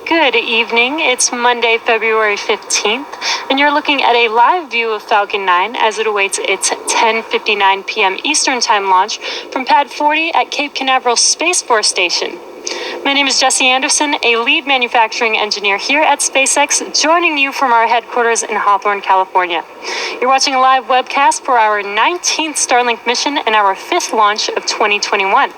Good evening. It's Monday, February 15th, and you're looking at a live view of Falcon 9 as it awaits its 10:59 p.m. Eastern Time launch from Pad 40 at Cape Canaveral Space Force Station. My name is Jesse Anderson, a lead manufacturing engineer here at SpaceX, joining you from our headquarters in Hawthorne, California. You're watching a live webcast for our 19th Starlink mission and our 5th launch of 2021.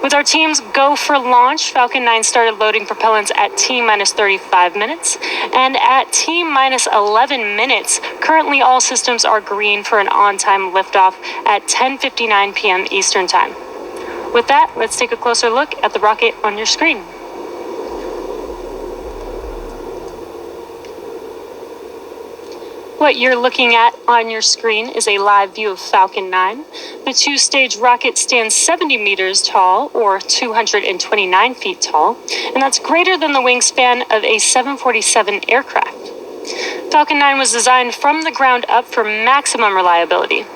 With our team's go for launch, Falcon 9 started loading propellants at T-minus 35 minutes, and at T-minus 11 minutes, currently all systems are green for an on-time liftoff at 10:59 p.m. Eastern Time. With that, let's take a closer look at the rocket on your screen. What you're looking at on your screen is a live view of Falcon 9. The two-stage rocket stands 70 meters tall, or 229 feet tall, and that's greater than the wingspan of a 747 aircraft. Falcon 9 was designed from the ground up for maximum reliability.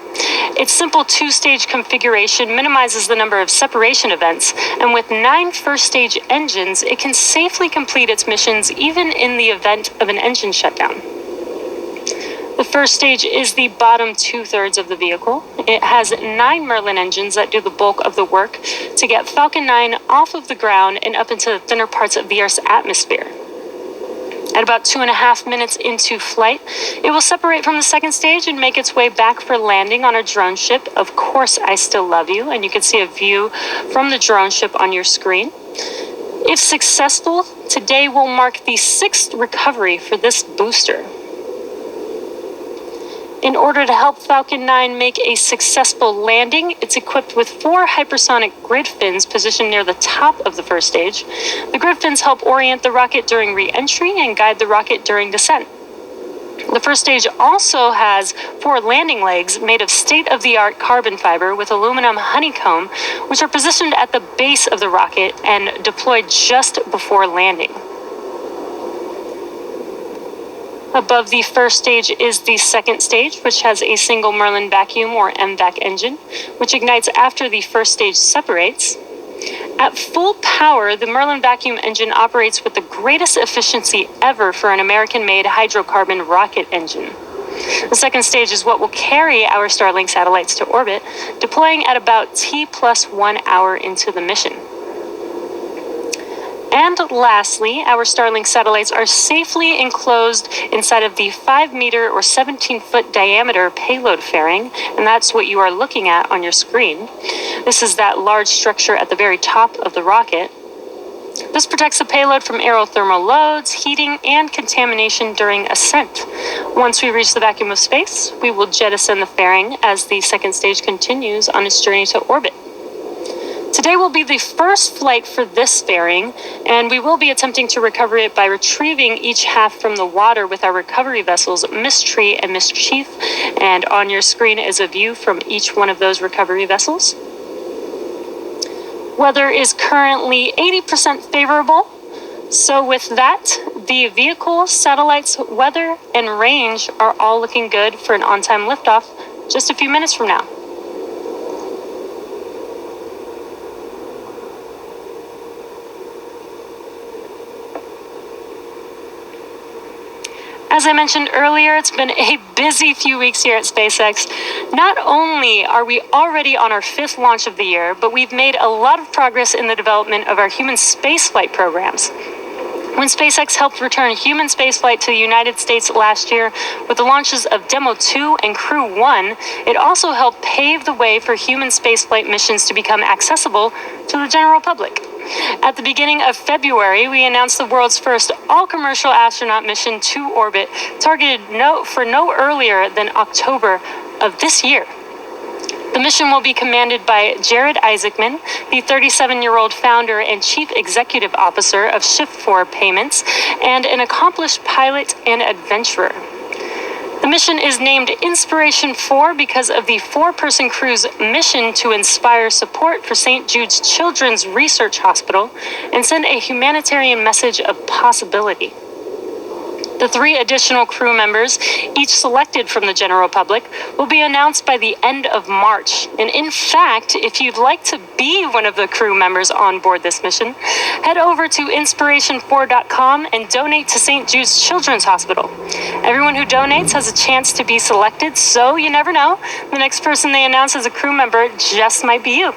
Its simple two-stage configuration minimizes the number of separation events, and with 9 first-stage engines, it can safely complete its missions even in the event of an engine shutdown. The first stage is the bottom 2/3 of the vehicle. It has 9 Merlin engines that do the bulk of the work to get Falcon 9 off of the ground and up into the thinner parts of the Earth's atmosphere. At about 2.5 minutes into flight, it will separate from the second stage and make its way back for landing on a drone ship. Of course, I Still Love You, and you can see a view from the drone ship on your screen. If successful, today will mark the 6th recovery for this booster. In order to help Falcon 9 make a successful landing, it's equipped with 4 hypersonic grid fins positioned near the top of the first stage. The grid fins help orient the rocket during re-entry and guide the rocket during descent. The first stage also has 4 landing legs made of state-of-the-art carbon fiber with aluminum honeycomb, which are positioned at the base of the rocket and deployed just before landing. Above the first stage is the second stage, which has a single Merlin vacuum or MVAC engine, which ignites after the first stage separates. At full power, the Merlin vacuum engine operates with the greatest efficiency ever for an American-made hydrocarbon rocket engine. The second stage is what will carry our Starlink satellites to orbit, deploying at about T+1 hour into the mission. And lastly, our Starlink satellites are safely enclosed inside of the 5-meter or 17-foot diameter payload fairing, and that's what you are looking at on your screen. This is that large structure at the very top of the rocket. This protects the payload from aerothermal loads, heating, and contamination during ascent. Once we reach the vacuum of space, we will jettison the fairing as the second stage continues on its journey to orbit. Today will be the first flight for this fairing, and we will be attempting to recover it by retrieving each half from the water with our recovery vessels, Mystery and Mischief, and on your screen is a view from each one of those recovery vessels. Weather is currently 80% favorable, so with that, the vehicle, satellites, weather, and range are all looking good for an on-time liftoff just a few minutes from now. As I mentioned earlier, it's been a busy few weeks here at SpaceX. Not only are we already on our 5th launch of the year, but we've made a lot of progress in the development of our human spaceflight programs. When SpaceX helped return human spaceflight to the United States last year with the launches of Demo 2 and Crew 1, it also helped pave the way for human spaceflight missions to become accessible to the general public. At the beginning of February, we announced the world's first all-commercial astronaut mission to orbit, targeted for no earlier than October of this year. The mission will be commanded by Jared Isaacman, the 37-year-old founder and chief executive officer of Shift4 Payments, and an accomplished pilot and adventurer. The mission is named Inspiration 4 because of the 4-person crew's mission to inspire support for St. Jude's Children's Research Hospital and send a humanitarian message of possibility. The 3 additional crew members, each selected from the general public, will be announced by the end of March. And in fact, if you'd like to be one of the crew members on board this mission, head over to inspiration4.com and donate to St. Jude's Children's Hospital. Everyone who donates has a chance to be selected, so you never know. The next person they announce as a crew member just might be you.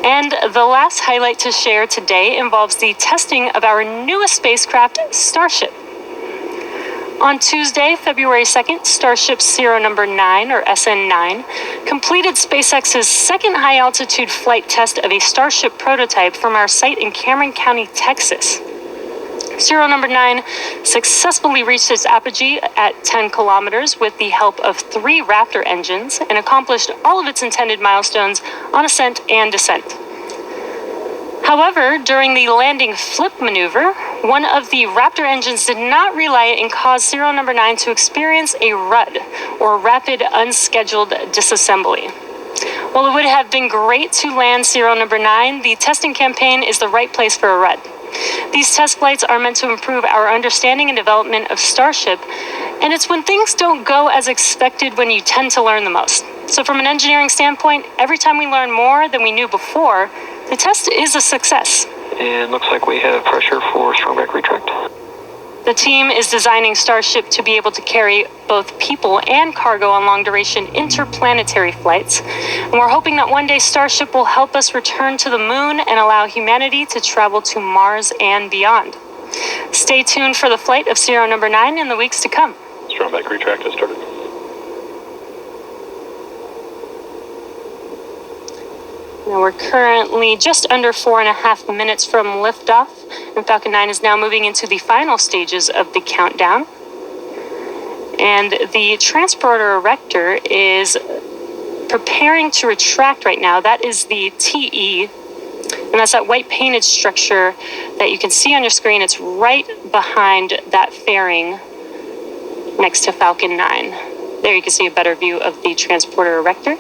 And the last highlight to share today involves the testing of our newest spacecraft, Starship. On Tuesday, February 2nd, Starship Serial Number 9, or SN9, completed SpaceX's second high-altitude flight test of a Starship prototype from our site in Cameron County, Texas. Serial Number 9 successfully reached its apogee at 10 kilometers with the help of 3 Raptor engines and accomplished all of its intended milestones on ascent and descent. However, during the landing flip maneuver, one of the Raptor engines did not relight and caused Serial Number 9 to experience a RUD, or Rapid Unscheduled Disassembly. While it would have been great to land Serial Number 9, the testing campaign is the right place for a RUD. These test flights are meant to improve our understanding and development of Starship, and it's when things don't go as expected when you tend to learn the most. So from an engineering standpoint, every time we learn more than we knew before, the test is a success. And looks like we have pressure for strong back retract. The team is designing Starship to be able to carry both people and cargo on long-duration interplanetary flights. And we're hoping that one day Starship will help us return to the moon and allow humanity to travel to Mars and beyond. Stay tuned for the flight of Serial Number 9 in the weeks to come. Strong back retract has started. Now we're currently just under 4.5 minutes from liftoff, and Falcon 9 is now moving into the final stages of the countdown. And the transporter erector is preparing to retract right now. That is the TE, and that's that white painted structure that you can see on your screen. It's right behind that fairing next to Falcon 9. There you can see a better view of the transporter erector.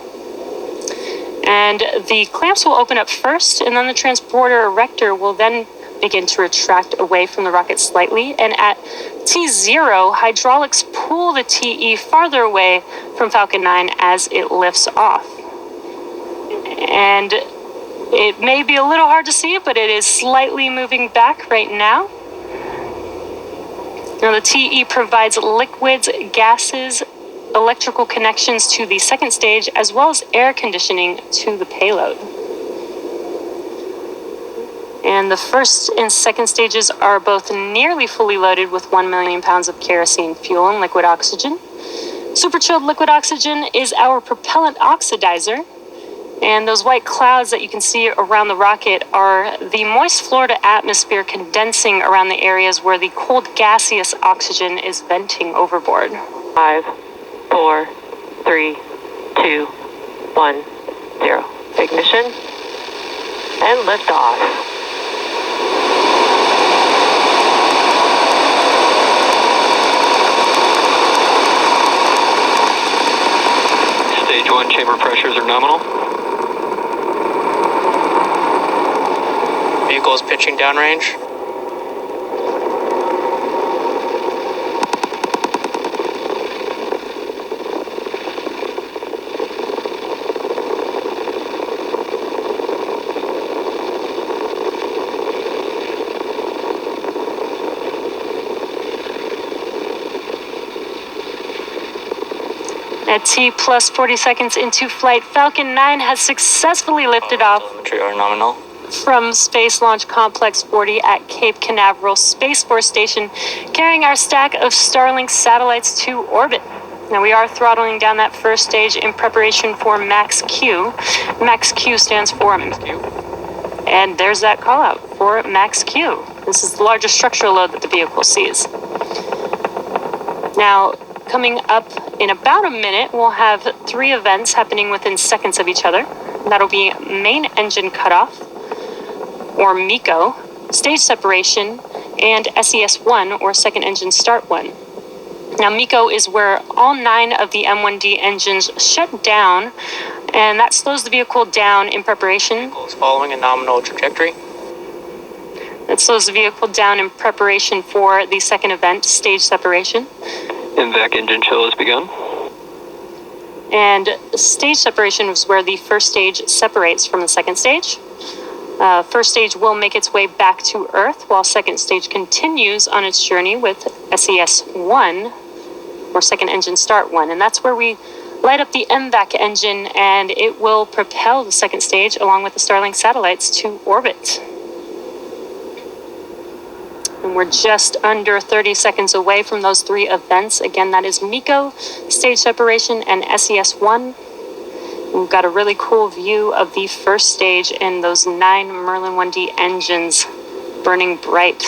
And the clamps will open up first, and then the transporter erector will then begin to retract away from the rocket slightly. And at T0, hydraulics pull the TE farther away from Falcon 9 as it lifts off. And it may be a little hard to see, but it is slightly moving back right now. Now the TE provides liquids, gases, electrical connections to the second stage, as well as air conditioning to the payload. And the first and second stages are both nearly fully loaded with 1 million pounds of kerosene fuel and liquid oxygen. Super chilled liquid oxygen is our propellant oxidizer, and those white clouds that you can see around the rocket are the moist Florida atmosphere condensing around the areas where the cold gaseous oxygen is venting overboard. 5, 4, 3, 2, 1, 0. Ignition and liftoff. Stage 1 chamber pressures are nominal. Vehicle is pitching downrange. At T plus 40 seconds into flight, Falcon 9 has successfully lifted off Telemetry are nominal. from Space Launch Complex 40 at Cape Canaveral Space Force Station, carrying our stack of Starlink satellites to orbit. Now we are throttling down that first stage in preparation for Max Q. Max Q stands for, and there's that call out for Max Q. This is the largest structural load that the vehicle sees. Now, coming up in about a minute, we'll have 3 events happening within seconds of each other. That'll be main engine cutoff, or MECO, stage separation, and SES1, or second engine start 1. Now, MECO is where all 9 of the M1D engines shut down, and that slows the vehicle down in preparation. Vehicle is following a nominal trajectory. That slows the vehicle down in preparation for the second event, stage separation. MVAC engine chill has begun. And stage separation is where the first stage separates from the second stage. First stage will make its way back to Earth, while second stage continues on its journey with SES-1, or second engine start 1. And that's where we light up the MVAC engine, and it will propel the second stage along with the Starlink satellites to orbit. And we're just under 30 seconds away from those three events. Again, that is MECO, stage separation, and SES-1. We've got a really cool view of the first stage and those 9 Merlin 1D engines burning bright.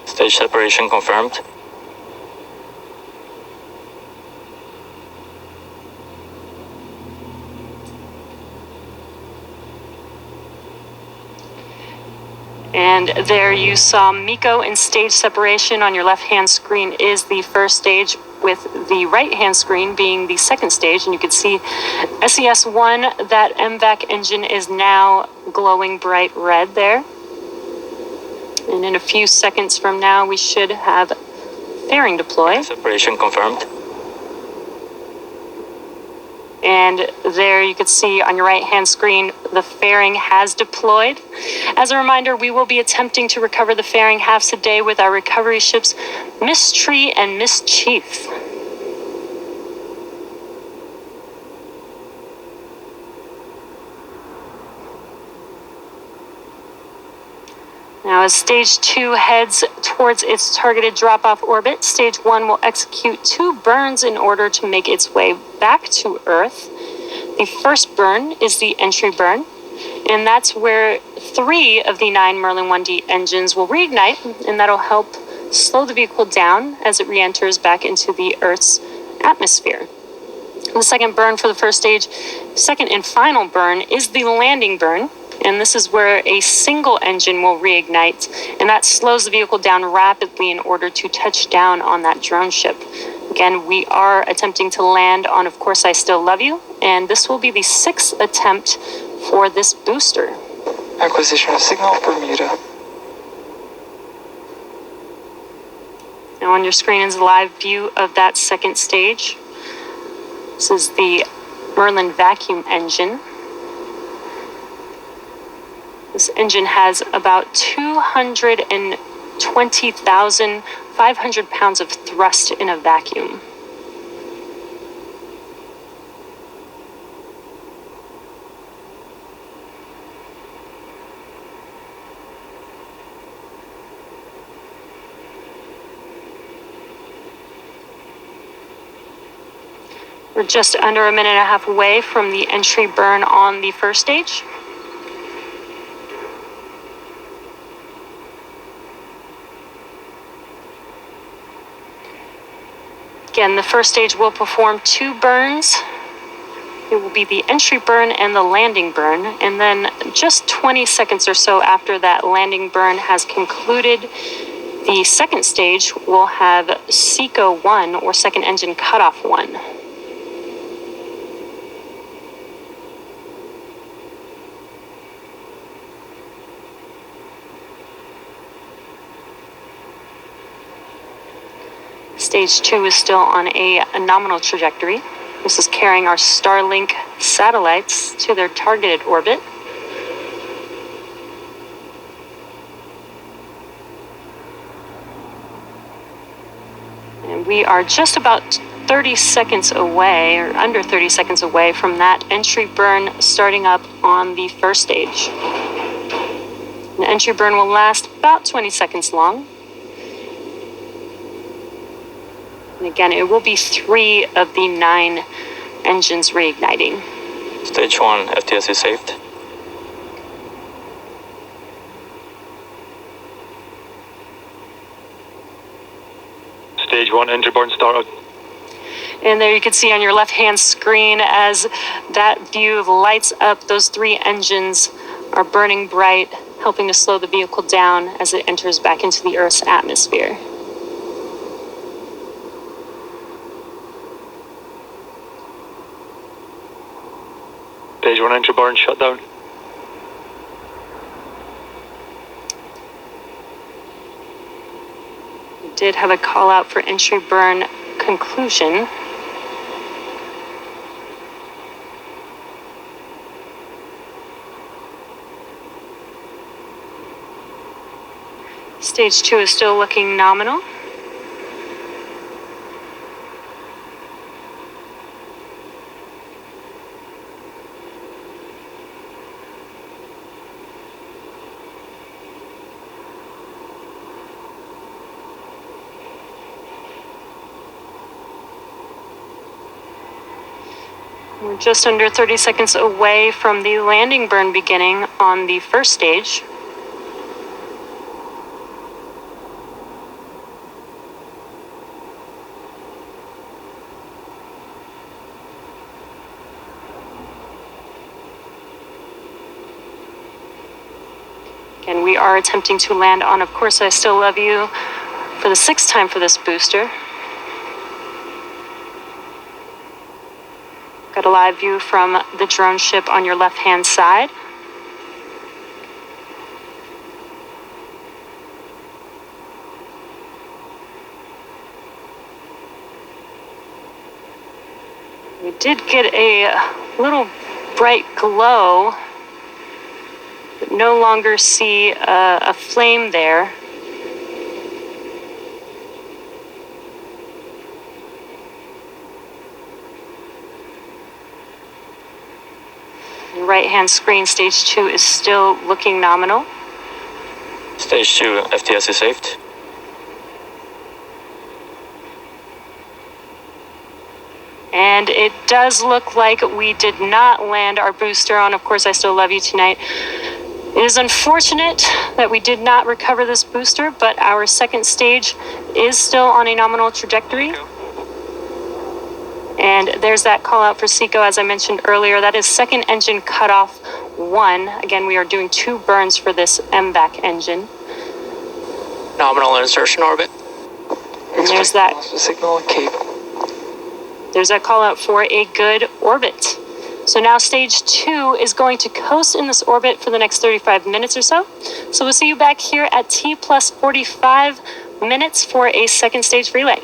Stage separation confirmed. And there you saw MECO and stage separation. On your left-hand screen is the first stage, with the right-hand screen being the second stage. And you can see SES-1, that MVAC engine is now glowing bright red there. And in a few seconds from now, we should have fairing deploy. Separation confirmed. And there you can see on your right-hand screen, the fairing has deployed. As a reminder, we will be attempting to recover the fairing halves a day with our recovery ships, Miss Tree and Miss Chief. Now, as Stage 2 heads towards its targeted drop-off orbit, Stage 1 will execute 2 burns in order to make its way back to Earth. The first burn is the entry burn, and that's where 3 of the 9 Merlin 1D engines will reignite, and that'll help slow the vehicle down as it re-enters back into the Earth's atmosphere. The second burn for the first stage, second and final burn, is the landing burn. And this is where a single engine will reignite, and that slows the vehicle down rapidly in order to touch down on that drone ship. Again, we are attempting to land on Of Course I Still Love You, and this will be the 6th attempt for this booster. Acquisition of signal Bermuda. Now on your screen is a live view of that second stage. This is the Merlin vacuum engine. This engine has about 220,500 pounds of thrust in a vacuum. We're just under a minute and a half away from the entry burn on the first stage. Again, the first stage will perform 2 burns. It will be the entry burn and the landing burn. And then just 20 seconds or so after that landing burn has concluded, the second stage will have SECO 1, or second engine cutoff 1. Stage 2 is still on a nominal trajectory. This is carrying our Starlink satellites to their targeted orbit. And we are just about 30 seconds away, or under 30 seconds away, from that entry burn starting up on the first stage. The entry burn will last about 20 seconds long. And again, it will be 3 of the 9 engines reigniting. Stage 1 FTS is saved. Stage 1 engine burn started. And there you can see on your left-hand screen as that view lights up, those 3 engines are burning bright, helping to slow the vehicle down as it enters back into the Earth's atmosphere. Stage 1 entry burn shut down. We did have a call out for entry burn conclusion. Stage 2 is still looking nominal. We're just under 30 seconds away from the landing burn beginning on the first stage. Again, we are attempting to land on, of course, I Still Love You for the 6th time for this booster. Got a live view from the drone ship on your left-hand side. We did get a little bright glow, but no longer see a flame there. Your right-hand screen, stage 2 is still looking nominal. Stage 2 FTS is saved. And it does look like we did not land our booster on Of Course I Still Love You tonight. It is unfortunate that we did not recover this booster, but our second stage is still on a nominal trajectory. And there's that call out for SECO, as I mentioned earlier. That is second engine cutoff 1. Again, we are doing 2 burns for this MVAC engine. Nominal insertion orbit. And there's that. Lost the signal at Cape. There's that call out for a good orbit. So now stage 2 is going to coast in this orbit for the next 35 minutes or so. So we'll see you back here at T plus 45 minutes for a second stage relay.